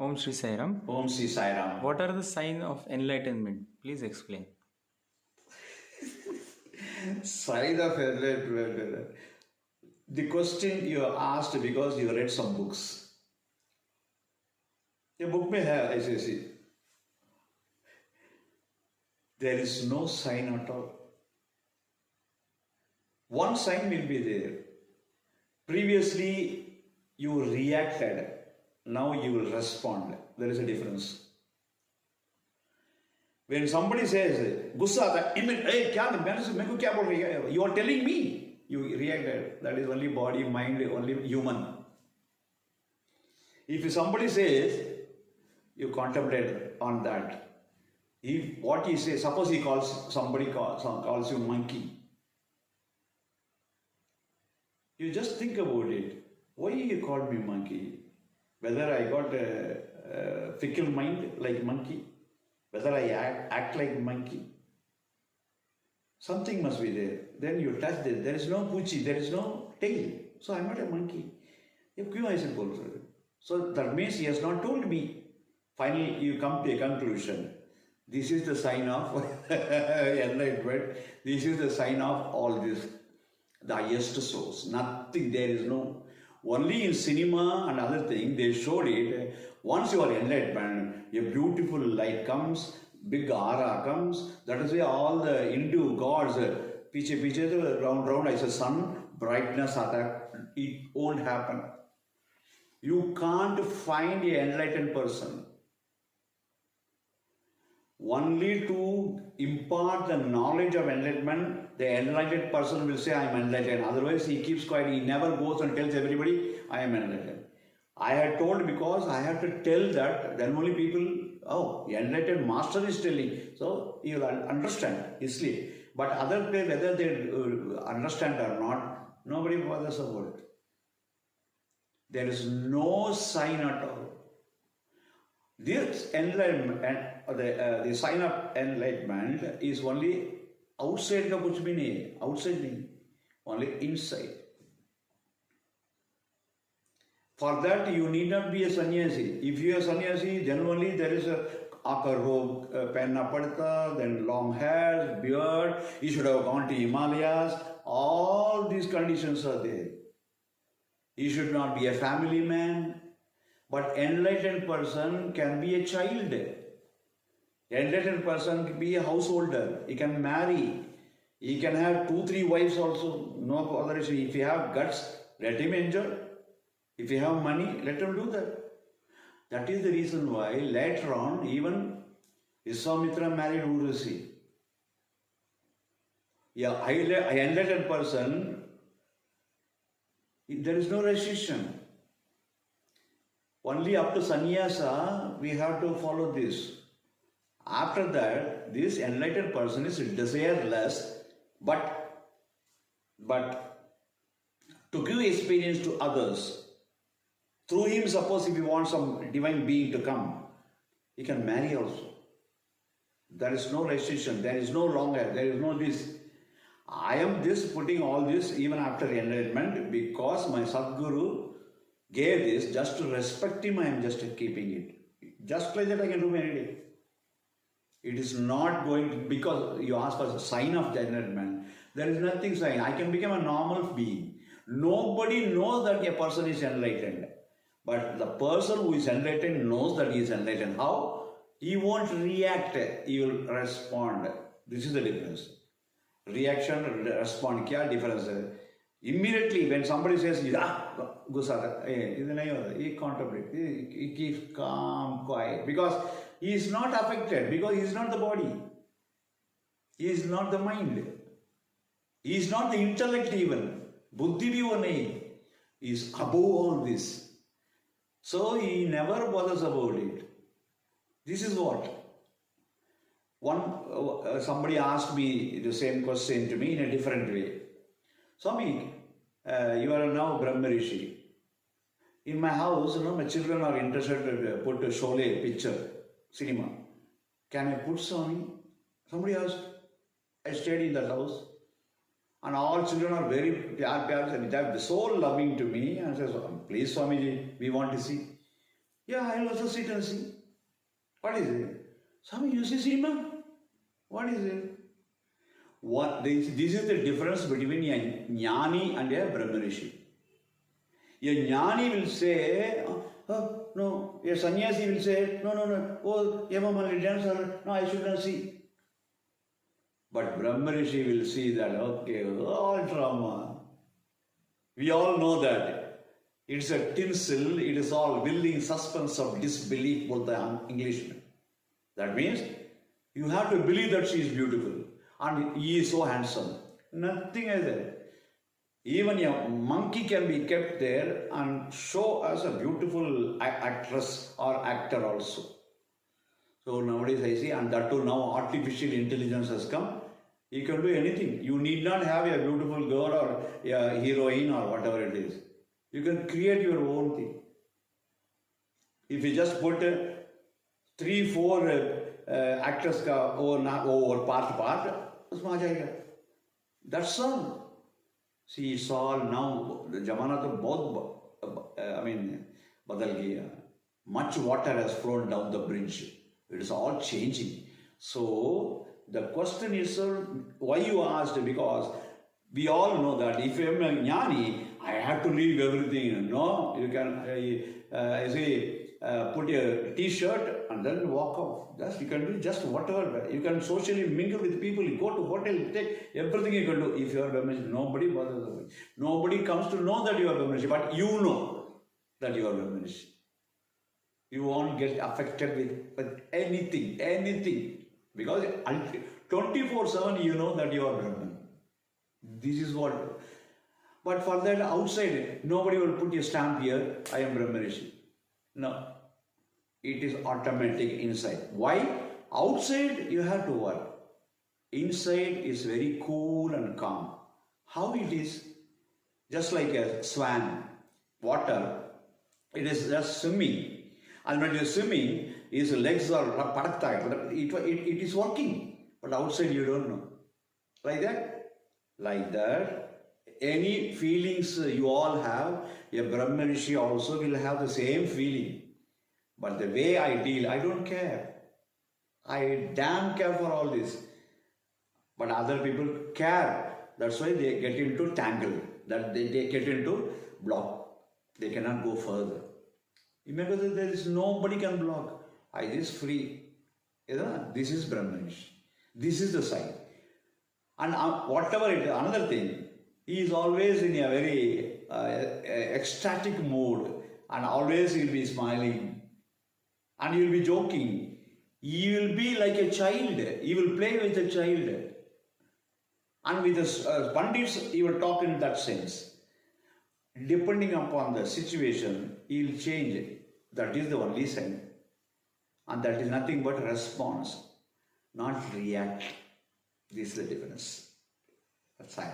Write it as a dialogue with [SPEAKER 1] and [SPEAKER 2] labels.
[SPEAKER 1] Om Shri Sairam.
[SPEAKER 2] Om Sri Sairam.
[SPEAKER 1] What are the signs of enlightenment? Please explain.
[SPEAKER 2] Sign of enlightenment. The question you asked because you read some books. A book may have, I say, there is no sign at all. One sign will be there. Previously, you reacted. Now you will respond. There is a difference. When somebody says, Gussa, you are telling me, you reacted. That is only body, mind, only human. If somebody says, you contemplate on that. If what he says, suppose he calls you monkey. You just think about it. Why you called me monkey? Whether I got a fickle mind like monkey, whether I act like monkey, something must be there. Then you touch it. There is no puchi, there is no tail. So I am not a monkey. So that means he has not told me. Finally, you come to a conclusion. This is the sign of enlightenment. This is the sign of all this. The highest source. Nothing, there is no. Only in cinema and other thing, they showed it. Once you are enlightenment, a beautiful light comes, big aura comes. That is why all the Hindu gods, round, I say sun, brightness, attack. It won't happen. You can't find an enlightened person. Only to impart the knowledge of enlightenment, the enlightened person will say, I am enlightened. Otherwise, he keeps quiet. He never goes and tells everybody, I am enlightened. I had told because I had to tell that, then only people, oh, the enlightened master is telling. So, you will understand easily. But other people, whether they understand or not, nobody bothers about it. There is no sign at all. This enlightenment, the sign of enlightenment is only outside ka kuch bhi nahi, outside nahi, only inside. For that you need not be a sannyasi. If you are a sannyasi, generally there is a akarog, penna padta, then long hair, beard, you should have gone to Himalayas, all these conditions are there. You should not be a family man. But enlightened person can be a child. Enlightened person can be a householder. He can marry. He can have 2-3 wives also. No other issue. If you have guts, let him enjoy. If you have money, let him do that. That is the reason why later on, even Vishwamitra married Urvashi. Yeah, an enlightened person, there is no restriction. Only up to sannyasa, we have to follow this. After that, this enlightened person is desireless, but to give experience to others. Through him, suppose if you want some divine being to come, he can marry also. There is no restriction, there is no longer, there is no this. I am this putting all this even after enlightenment because my Sadguru gave this just to respect him. I am just keeping it. Just like that I can do any day. It is not going to, because you ask for a sign of enlightenment. There is nothing sign. I can become a normal being. Nobody knows that a person is enlightened. But the person who is enlightened knows that he is enlightened. How? He won't react. He will respond. This is the difference. Reaction, respond. Kya difference hai? Immediately when somebody says, Gusa, he contemplates, he keeps calm, quiet, because he is not affected, because he is not the body, he is not the mind, he is not the intellect even, buddhi bhi wo nahi, he is above all this. So he never bothers about it. This is what? Somebody asked me the same question to me in a different way. Swami, you are now Brahma Rishi. In my house, my children are interested to put a Sholay picture, cinema. Can I put Swami? Somebody asked. I stayed in that house. And all children are very pyar, and they are so loving to me. And says, please Swamiji, we want to see. Yeah, I'll also sit and see. What is it? Swami, you see cinema? What is it? This is the difference between a jnani and a brahmanishi. A jnani will say, no. A sannyasi will say, no. Oh, Yamamali dance, no, I should not see. But brahmanishi will see that, okay, all drama. We all know that. It's a tinsel, it is all building suspense of disbelief for the Englishman. That means you have to believe that she is beautiful and he is so handsome. Nothing like that. Even a monkey can be kept there and show as a beautiful actress or actor also. So nowadays I see, and that too now artificial intelligence has come. You can do anything. You need not have a beautiful girl or a heroine or whatever it is. You can create your own thing. If you just put 3-4 actors ka over part, उसमें आ जाएगा. That's all. See, it's all now. The जमाना तो बहुत बदल गया. Much water has flown down the bridge. It is all changing. So the question is, sir, why you asked? Because we all know that if I am a jnani, I have to leave everything. No, you can put a t-shirt and then walk off. That's you can do just whatever. You can socially mingle with people. You go to hotel, take everything you can do. If you are Brahmanishi, nobody bothers you. Nobody comes to know that you are Brahmanishi, but you know that you are Brahmanishi. You won't get affected with anything. Because 24/7 you know that you are Brahman. This is what. But for that outside, nobody will put a stamp here, I am Brahmanishi. No. It is automatic inside. Why? Outside you have to work. Inside is very cool and calm. How it is? Just like a swan, water, it is just swimming. And when you are swimming, his legs are parakta, it is working. But outside you don't know. Like that? Like that. Any feelings you all have, a Brahmanishi also will have the same feeling. But the way I deal, I don't care. I damn care for all this. But other people care. That's why they get into tangle. That they get into block. They cannot go further. Because there is nobody can block. I is free. This is Brahmanish. This is the sign. And whatever it is, another thing, he is always in a very ecstatic mood, and always he will be smiling, and he will be joking. He will be like a child. He will play with a child. And with the pandits, he will talk in that sense. Depending upon the situation, he will change it. That is the only sign. And that is nothing but response, not react. This is the difference. That's how.